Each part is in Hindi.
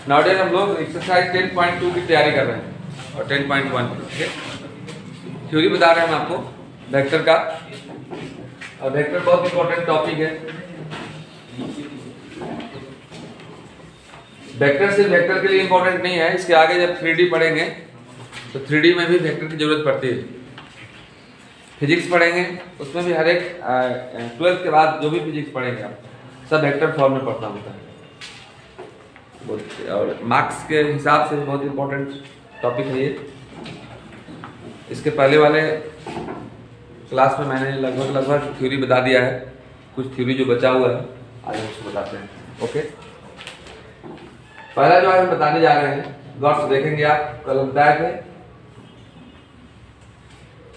नाउडेज हम लोग एक्सरसाइज 10.2 की तैयारी कर रहे हैं और 10.1 ठीक है। थ्योरी बता रहे हैं हम आपको वेक्टर का, और वेक्टर बहुत इंपॉर्टेंट टॉपिक है। वेक्टर सिर्फ वेक्टर के लिए इंपॉर्टेंट नहीं है, इसके आगे जब 3D पढ़ेंगे तो 3D में भी वेक्टर की जरूरत पड़ती है। फिजिक्स पढ़ेंगे उसमें भी हर एक 12th के बाद जो भी फिजिक्स पढ़ेंगे आप सब वेक्टर फॉर्म में पढ़ना होता है, और मार्क्स के हिसाब से बहुत इंपॉर्टेंट टॉपिक है ये। इसके पहले वाले क्लास में मैंने लगभग थ्योरी बता दिया है, कुछ थ्योरी जो बचा हुआ है आज हम उसको बताते हैं। ओके, पहला जो हम बताने जा रहे हैं गौर से देखेंगे आप, कल बताए थे।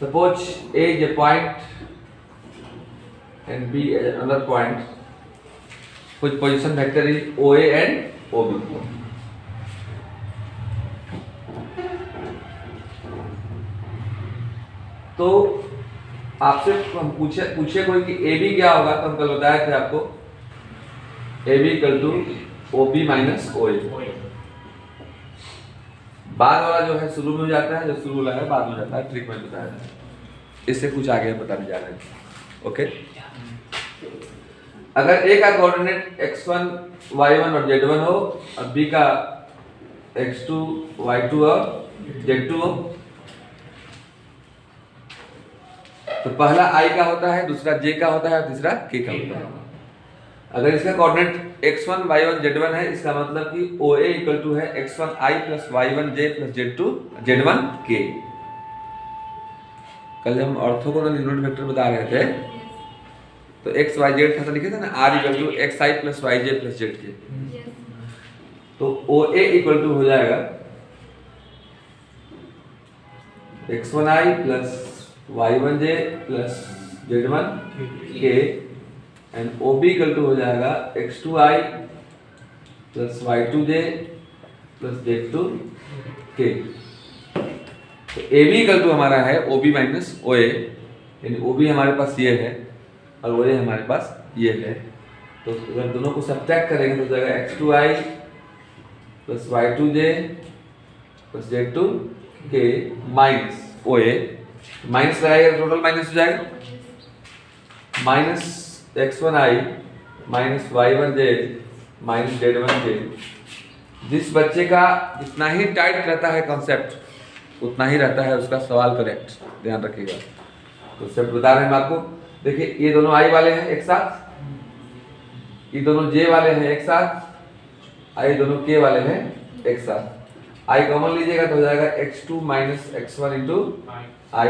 Suppose A is a point and B is another point whose position vector is OA and OB. तो आपसे हम पूछे कोई कि AB क्या होगा, तो हम कल बताए थे आपको AB equal to OB minus OA। बाद वाला जो है शुरू में हो जाता है, जो शुरू वाला है बाद में जाता है, ट्रिक में बताया है। इससे कुछ आगे बताने जा रहे हैं। ओके, अगर A का कोऑर्डिनेट x1, y1 और z1 हो और B का x2, y2 और z2 हो, तो पहला I का होता है, दूसरा J का होता है और तीसरा K का होता है। अगर इसका कोऑर्डिनेट x1, y1, z1 है, इसका मतलब कि OA इक्वल टू है x1i plus y1j plus z1k। कल हम ऑर्थोगोनल यूनिट वेक्टर बता रहे थे तो x y z था, तो लिखे थे ना r equal to xi plus yj plus zk। तो OA इक्वल टू हो जाएगा x1i plus y1j plus z1k and OB equal to हो जाएगा x2i plus y2j plus z2k। तो AB इक्वल टू हमारा है OB माइनस OA, यानी OB हमारे पास ये है और OA हमारे पास ये है। तो अगर दोनों को सब्ट्रैक्ट करेंगे तो हो जाएगा x2i plus y2j plus z2k minus OA। Minus लगाएगा टोटल माइनस हो जाएगा, minus x1i minus y1j minus z1k। जिस बच्चे का जितना ही टाइट रहता है कॉन्सेप्ट उतना ही रहता है उसका सवाल करेक्ट, ध्यान रखिएगा। तो सब बता रहे हैं हम आपको। देखिए ये दोनों i वाले हैं एक साथ, ये दोनों j वाले हैं एक साथ, ये दोनों k वाले हैं एक साथ। i कॉमन लीजिएगा तो हो जाएगा x2 minus x1 into i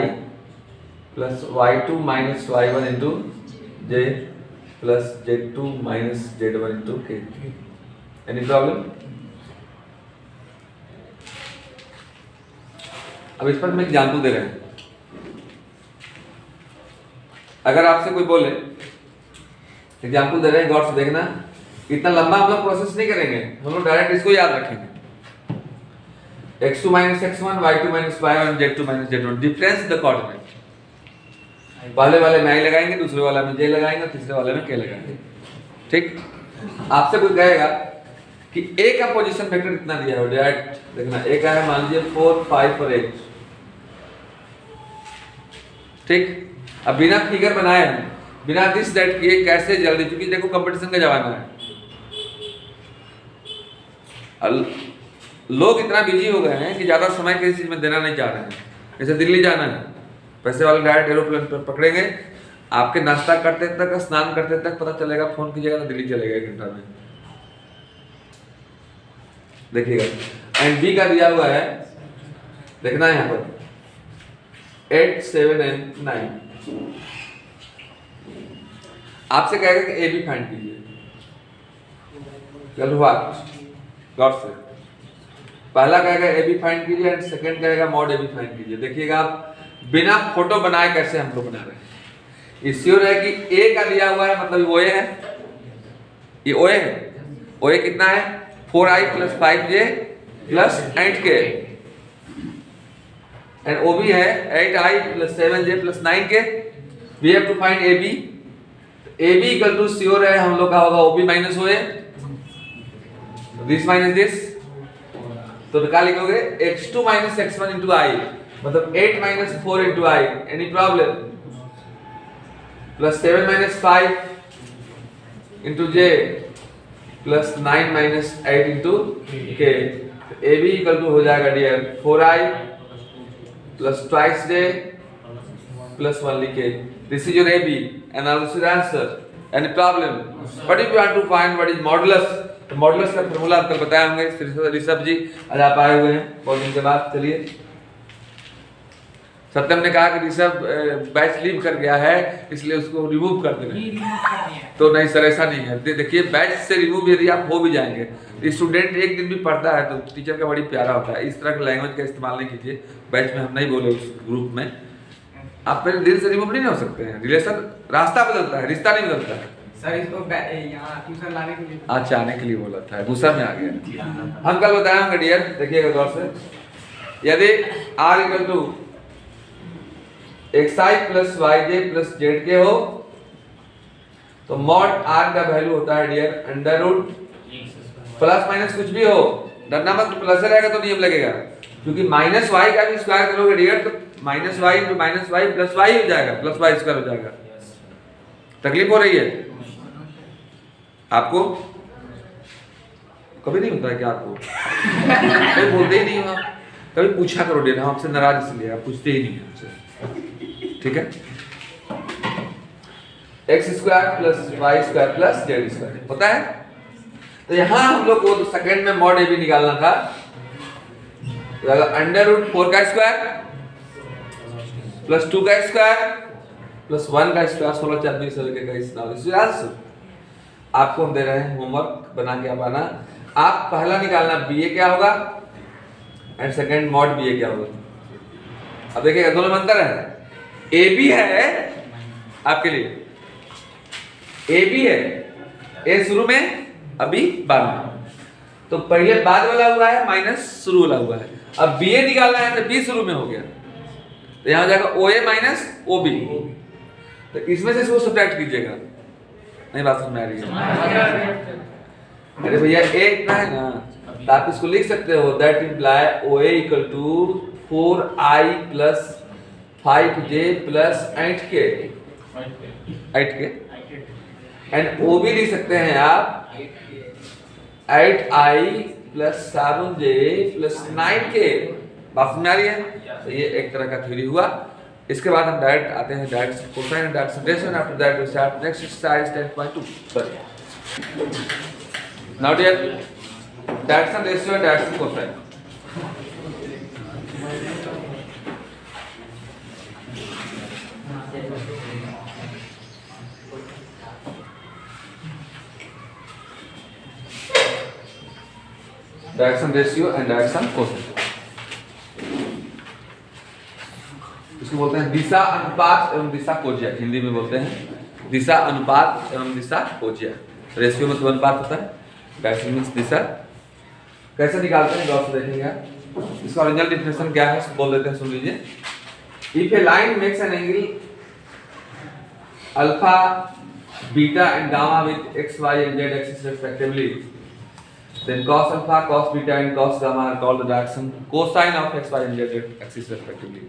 plus y2 minus y1 into j plus z2 minus z1 into k। Any problem? अब इस पर हम एग्जाम्पल दे रहे हैं। अगर आपसे कोई बोले, एग्जाम्पल दे रहे हैं, गौर से देखना, इतना लंबा हम लोग प्रोसेस नहीं करेंगे, हम लोग डायरेक्ट इसको याद रखेंगे। x2 minus x1, y2 minus y1, z2 minus z1, difference the coordinate. पहले वाले में i लगाएंगे, दूसरे वाले में j लगाएंगे, तीसरे वाले में k लगाएंगे। ठीक, आपसे कोई कहेगा कि a का पोजीशन वेक्टर कितना दिया है, डायरेक्ट देखना। a का है मान लीजिए 4, 5 और 8। ठीक, अब बिना फिगर बनाए हम बिना दिस दैट किए कैसे जल्दी, क्योंकि देखो कंपटीशन का जमाना है, लोग इतना बिजी हो गए हैं कि ज्यादा समय किसी चीज में देना नहीं चाह रहे हैं। जैसे दिल्ली जाना है, पैसे वाले डायरेक्ट एरोप्लेन पर पकड़ेंगे, आपके नाश्ता करते तक स्नान करते तक पता चलेगा, फोन कीजिएगा तो दिल्ली चलेगा 1 घंटा में। देखिएगा एंड बी का दिया हुआ है, देखना है यहाँ पर 8, 7 एंड 9। आपसे कहेगा कि ए बी फाइंड कीजिए। चलो गौर से, पहला कहेगा ए बी फाइंड कीजिए एंड सेकंड कहेगा मॉड ए बी फाइंड कीजिए। देखिएगा आप बिना फोटो बनाए कैसे हम लोग बना रहे हैं। ये श्योर है कि ए का दिया हुआ है, मतलब OA है, ये OA है। OA कितना है 4i plus 5j plus 8k, and OB है 8i plus 7j plus 9k। We have to find AB। AB equal to sure है हम लोग का होगा OB minus OA, this minus this तो क्या लिखोगे x2 minus x1 into i, मतलब 8 minus 4 into i, any problem, plus 7 minus 5 into j plus 9 minus 8 into k. A B equal to हो जाएगा dear 4i plus twice j plus 1 लिखे। This is your A B and also answer. Any problem? What if you want to find what is modulus, तो मॉडुलस का फार्मूला आप कल बताए होंगे। ऋषभ जी आज आप आए हुए हैं बहुत दिन के बाद। चलिए, सत्यम ने कहा कि ऋषभ बैच लीव कर गया है इसलिए उसको रिमूव कर देना। तो नहीं सर, ऐसा नहीं है। देखिए, बैच से रिमूव यदि आप हो भी जाएंगे, स्टूडेंट एक दिन भी पढ़ता है तो टीचर का बड़ी प्यारा होता है। इस तरह के लैंग्वेज का इस्तेमाल नहीं कीजिए। बैच में हम नहीं बोले उस ग्रुप में, आप पहले दिल से रिमूव नहीं हो सकते हैं। रिलेशन रास्ता बदलता है, रिश्ता नहीं बदलता है। सर इसको यहाँ ट्यूशन लाने के लिए, अच्छा आने के लिए बोला था, गुस्सा में आ गया। हम कल बताए होंगे डियर, देखिएगा गौर से। यदि r equal to xi plus yj plus zk हो तो मॉड r का वैल्यू होता है dear under root plus minus कुछ भी हो, डरना मत, प्लस रहेगा तो नियम लगेगा, क्योंकि माइनस y का भी स्क्वायर करोगे डियर तो minus y into minus y plus y हो जाएगा, प्लस y स्क्वायर हो जाएगा। तकलीफ हो रही है आपको? कभी नहीं होता है क्या आपको? कोई बोलते ही नहीं हो आप, कभी पूछा करो डियर, हम आपसे नाराज इसलिए आप पूछते ही नहीं हैं हमसे, ठीक है? X square plus y square plus z square होता है। तो यहां हम लोग को सेकंड में मॉड ए भी निकालना था, तो अंडर रूट 4 का स्क्वायर प्लस 2 का स्क्वायर प्लस 1 का स्क्वायर 16 4 20 का इस आपको हम दे रहे हैं होमवर्क बना के आप आना। आप पहला निकालना बी ए क्या होगा एंड सेकंड मॉड बी ए क्या होगा। अब देखिएगा दोनों में अंतर है। ए बी है आपके लिए, ए बी है, ए शुरू में अभी बाद में, तो पहले बाद वाला हुआ है माइनस शुरू वाला हुआ है। अब बी ए निकालना है तो बी शुरू में हो गया, तो यहां जाएगा ओ ए माइनस ओ बी, तो इसमें से इसको सब्ट्रैक्ट कीजिएगा। नहीं बात समझ में आ रही है? अरे भैया ए इतना है ना, तो आप इसको लिख सकते हो that imply O A equal to 4i plus 5j plus 8k and O भी लिख सकते हैं आप 8i plus 7j plus 9k। बात समझ आ रही है? तो ये एक तरह का थ्योरी हुआ। इसके बाद हम डायरेक्ट आते हैं direct cosine and direct summation. After that we start next exercise 10.2। Sorry, now dear direction ratio and direction cosine. Direction ratio and direction cosine इसको बोलते हैं दिशा अनुपात एवं दिशा कोज्या, हिंदी में बोलते हैं दिशा अनुपात एवं दिशा कोज्या। रेशियो मतलब अनुपात होता है, डायरेक्शन मींस दिशा। कैसे निकालते हैं गौर से देखेंगे। इसका ओरिजिनल डेफिनेशन क्या है बोल देते हैं, सुन लीजिए। If a line makes an angle alpha beta and gamma with x y and z axis respectively, then cos alpha, cos beta and cos gamma are called the direction cosine of x, y and z axis respectively.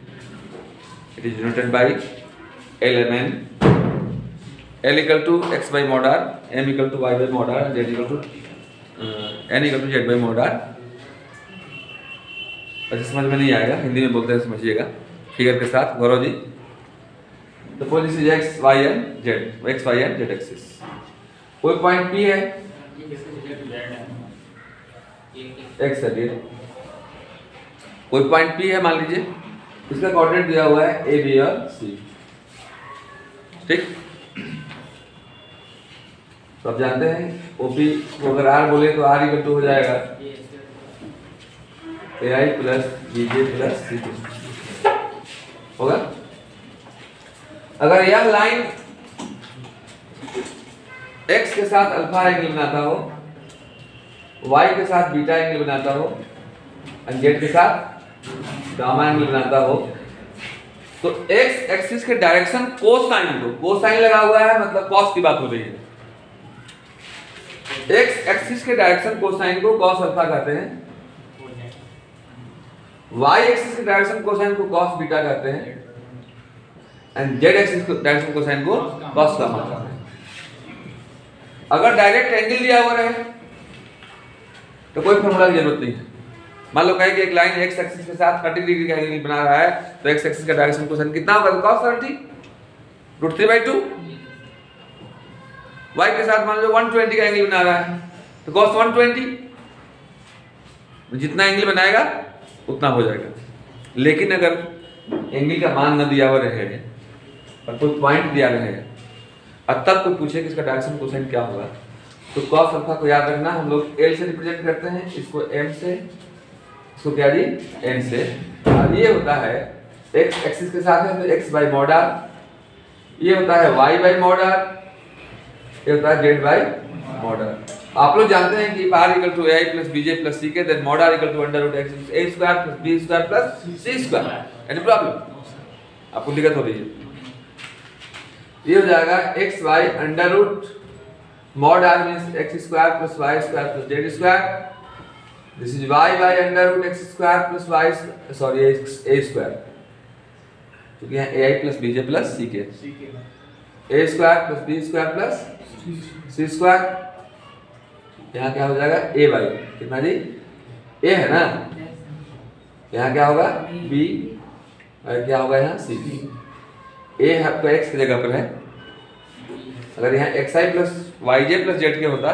It is denoted by LMN. L equal to x by mod r, m equal to y by mod r, and z equal to n equal to z by mod r. अच्छा समझ में नहीं आएगा, हिंदी में बोलते हैं समझिएगा फिगर के साथ। गौरव जी, तो पोजिस is x, y and z, x, y and z axis. कोई पॉइंट P है, एक्स है, कोई पॉइंट P है मान लीजिए, इसका कोऑर्डिनेट दिया हुआ है ए बी और सी, ठीक। तो आप जानते हैं ओपी को अगर आर बोले तो आर इक्वल टू हो जाएगा ए आई प्लस बी जे प्लस सी होगा। अगर यह लाइन एक्स के साथ अल्फा एंगल बनाता हो, y के साथ बीटा एंगल बनाता हो और z के साथ गामा एंगल बनाता हो, तो x एक्सिस के डायरेक्शन कोसाइन को, कोसाइन लगा हुआ है मतलब cos की बात हो रही है। x एक्सिस के डायरेक्शन कोसाइन को cos अल्फा कहते हैं वाई एक्सिस के डायरेक्शन कोसाइन को कॉस बीटा कहते हैं एंड जेड एक्सिस के डायरेक्शन कोसाइन को कॉस गामा कहते हैं। अगर डायरेक्ट एंगल दिया हुआ रहे तो कोई फॉर्मूला की जरूरत नहीं है। मान लो कहे कि एक लाइन एक्स एक्सिस के साथ 30 डिग्री का एंगल बना रहा है तो एक्स एक्सिस का डायरेक्शन कोसाइन कितना होगा? cos 30 √3/2। वाई के साथ मान लो 120 का एंगल बना रहा है तो cos 120, जितना एंगल बनाएगा उतना हो जाएगा। लेकिन अगर एंगल का मान न दिया हुआ रहे और कोई पॉइंट दिया रहे और तब कोई पूछे कि इसका डायरेक्शन कोसाइन क्या होगा तो cos अल्फा को याद रखना, हम लोग L से रिप्रेजेंट करते हैं, इसको M से, इसको क्या जी N से। और ये होता है x एक्सिस के साथ है तो x बाई मॉड r, ये होता है y बाई मॉड r, ये होता है z बाई मॉड r। आप लोग जानते हैं कि r equal to ai plus bj plus ck, then mod r equal to under root x a square plus b square plus c square. Any problem? आपको दिक्कत हो रही है? ये हो जाएगा x y under root mod r means x square plus y square plus z square. This is y by under root x square plus y sorry a square, क्योंकि यहाँ ai plus bj plus ck, a square plus b square plus c square. यहाँ क्या हो जाएगा? a बाई कितना जी? a है ना, यहाँ क्या होगा? b और क्या होगा यहाँ? c। a आपका x की जगह पर है, अगर यहाँ xi plus yj plus z के होता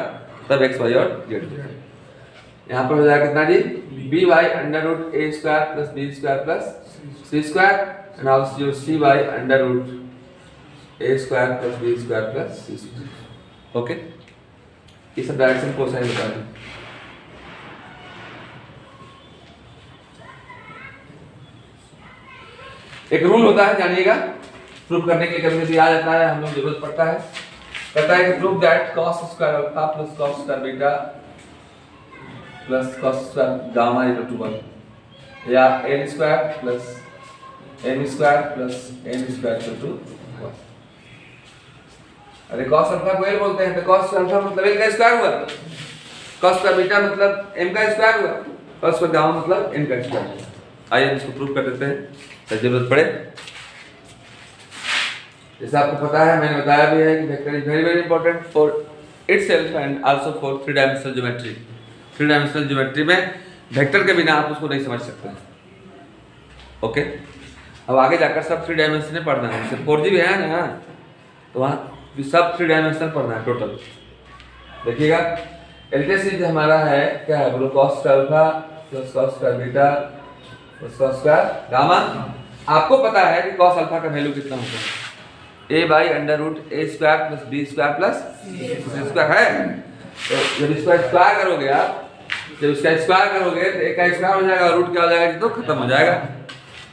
तब x y और z होता। यहाँ पर हो जाएगा कितना जी? b y under root a square plus b square plus c square and also c y under root a square plus b square plus c square. Okay, ये सब डायरेक्शन कोसाइन बता दें। एक रूल होता है, जानिएगा, प्रूफ करने के लिए कभी कभी आ जाता है, हम लोग जरूरत पड़ता है। कहता है कि prove that cos square alpha plus cos square beta plus cos square gamma equal to 1, या n square plus n square plus n square equal to 1। अरे cos अल्फा को l बोलते हैं तो cos अल्फा मतलब l का स्क्वायर हुआ, cos स्क्वायर बीटा मतलब m का स्क्वायर हुआ, cos स्क्वायर गामा मतलब n का स्क्वायर हुआ। आइए इसको प्रूव कर देते हैं जरूरत पड़े। जैसा आपको पता है, मैंने बताया भी है कि vector is very very important for itself and also for 3 dimensional geometry. 3 dimensional geometry में वेक्टर के बिना आप उसको नहीं समझ सकते हैं। ओके, अब आगे जाकर सब 3 डायमेंशनल पढ़ना है, जैसे 4G भी है ना, तो वहाँ सब 3 डायमेंशनल पढ़ना है टोटल। देखिएगा, एलटीसी हमारा है क्या है, बोलो cos square alpha plus cos square beta plus cos square gamma. आपको पता है कि cos अल्फा का वैल्यू कितना होता है? a by under root a square plus b square plus c square है। तो जब इसका स्क्वायर करोगे आप, जब इसका स्क्वायर करोगे तो a का स्क्वायर हो जाएगा, रूट क्या हो जाएगा? तो खत्म हो जाएगा।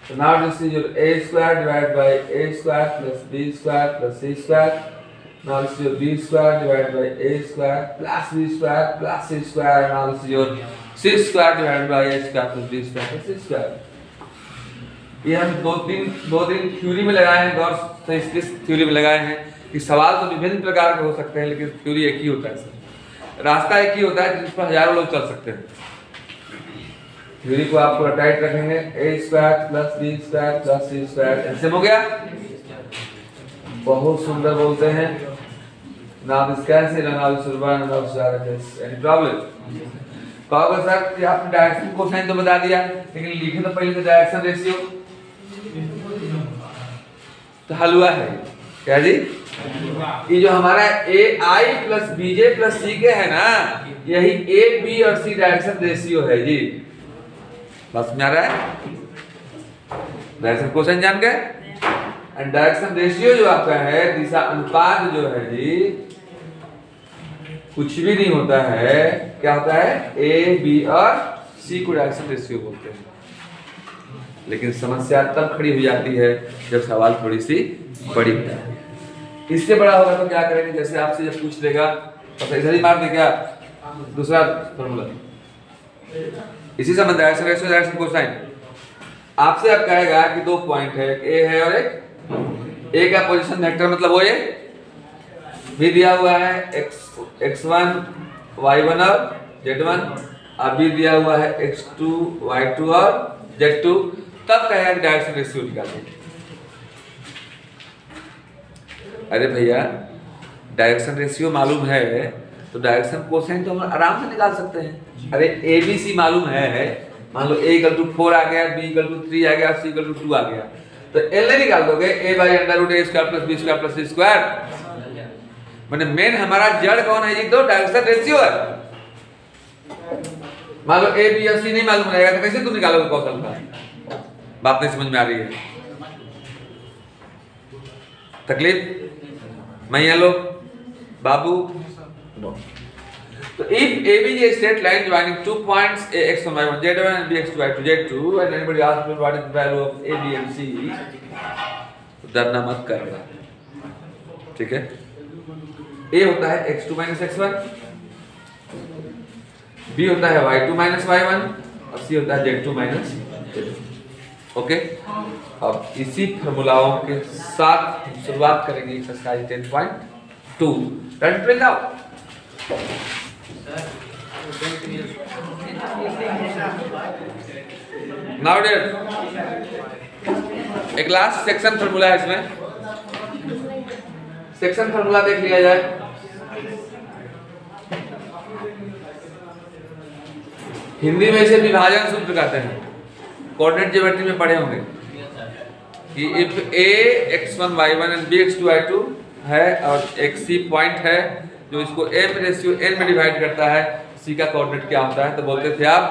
तो now this is your a square divided by a square plus b square plus c square. Now this is your b square divided by a square plus b square plus c square. Now this is your c square divided by a square plus b square plus c square. ये हम दो तीन थ्योरी में लगाए हैं, गौर से इस थ्योरी में लगाए हैं कि सवाल तो विभिन्न प्रकार के हो सकते हैं लेकिन थ्योरी एक ही होता है, सर रास्ता एक ही होता है जिस पर हजारों लोग चल सकते हैं। थ्योरी को आपको टाइट रखेंगे, a square plus b square plus c square. ऐसे हो गया, बहुत सुंदर बोलते हैं। Now this cancel and now this one now this any problem? कहोगे सर कि आपने डायरेक्शन कोसाइन तो बता दिया लेकिन लिखे तो पहले से डायरेक्शन रेशियो, तो हल हुआ है क्या जी? ये जो हमारा ai plus bj plus ck है ना, यही a b और c डायरेक्शन रेशियो है जी। बस में आ रहा है, डायरेक्शन कोसाइन जान गए। एंड डायरेक्शन रेशियो जो आपका है, दिशा अनुपात जो है जी, कुछ भी नहीं होता है, क्या होता है? a b और c को डायरेक्शन रेशियो बोलते हैं। लेकिन समस्या तब खड़ी हो जाती है जब सवाल थोड़ी सी बड़ी हो जाती है। इससे बड़ा होगा तो क्या करेंगे? जैसे आपसे जब पूछ लेगा तो इधर ही मार दे क्या दूसरा फॉर्मूला, इसी से डायरेक्शन रेशियो डायरेक्शन कोसाइन। आपसे अब कहेगा कि 2 पॉइंट है, एक ए है और एक ए का पोजीशन वेक्टर मतलब वो ए भी दिया हुआ है, x1 y1 और z1, अब भी दिया हुआ है x2 y2 और Z2, तब कहेगा कि डायरेक्शन रेशियो निकालिए। अरे भैया डायरेक्शन रेशियो मालूम है तो डायरेक्शन कोसाइन तो हम आराम से निकाल सकते हैं। अरे ABC मालूम है, मान लो A = 4 आ गया, B = 3 आ गया, C = 2 आ गया, तो L निकाल दोगे A/√A² + B² + C²। मैंने मेन हमारा जड़ कौन है? ये तो डायरेक्शन रेशियो है। मान लो A, B और C नहीं मालूम रहेगा तो कैसे तुम निकालोगे कौशल का? बात नहीं समझ में आ रही है? तकलीफ मैं लो बाबू नो। तो if AB is a straight line joining 2 points x1 y1 z1 and bx2 y2 z2 and anybody asks me what is the value of A, B and C, तो डरना मत करना, ठीक है? A होता है x2 - x1, B होता है y2 - y1 और C होता है z2 - z2। ओके, अब इसी फॉर्मूलाओं के साथ शुरुआत करेंगे exercise 10.2। Run print out. Now dear, एक लास्ट सेक्शन फॉर्मूला है इसमें। सेक्शन फॉर्मूला देख लिया जाए। हिंदी में इसे विभाजन सूत्र कहते हैं। कोऑर्डिनेट ज्योमेट्री में पढ़े होंगे कि if A x1 y1 and B x2 y2 है और एक C पॉइंट है जो इसको m/n में डिवाइड करता है, C का कोऑर्डिनेट क्या होता है? तो बोलते थे आप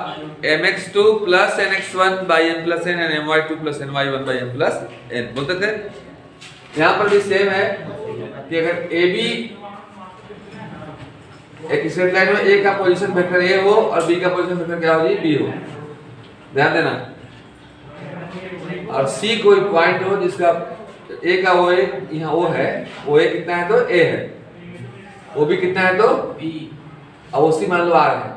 mx2 + nx1 / m + n and my2 + ny1 / m + n बोलते थे। यहाँ पर भी सेम है कि अगर AB एक स्ट्रेट लाइन में A का पोजीशन वेक्टर A हो और B का पोजीशन वेक्टर क्या हो जी? B हो। ध्यान देना। और C कोई पॉइंट हो जिसका A का OA यहाँ O है, OA कितना है तो A है, OB कितना है तो B, और OC मान लो R है,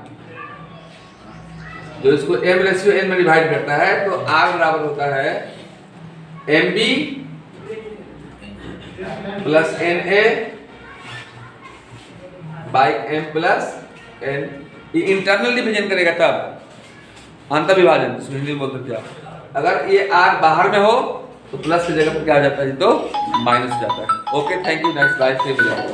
जो इसको m/n में डिवाइड करता है, तो R बराबर होता है MB + NA / m + n। ये इंटरनल डिवीजन करेगा तब अंतर विभाजन, जिसको हिंदी में बोलते थे आप। अगर ये R बाहर में हो तो प्लस की जगह पर क्या हो जाता है? तो माइनस हो जाता है। Okay, thank you. Next slide पे मिलेंगे।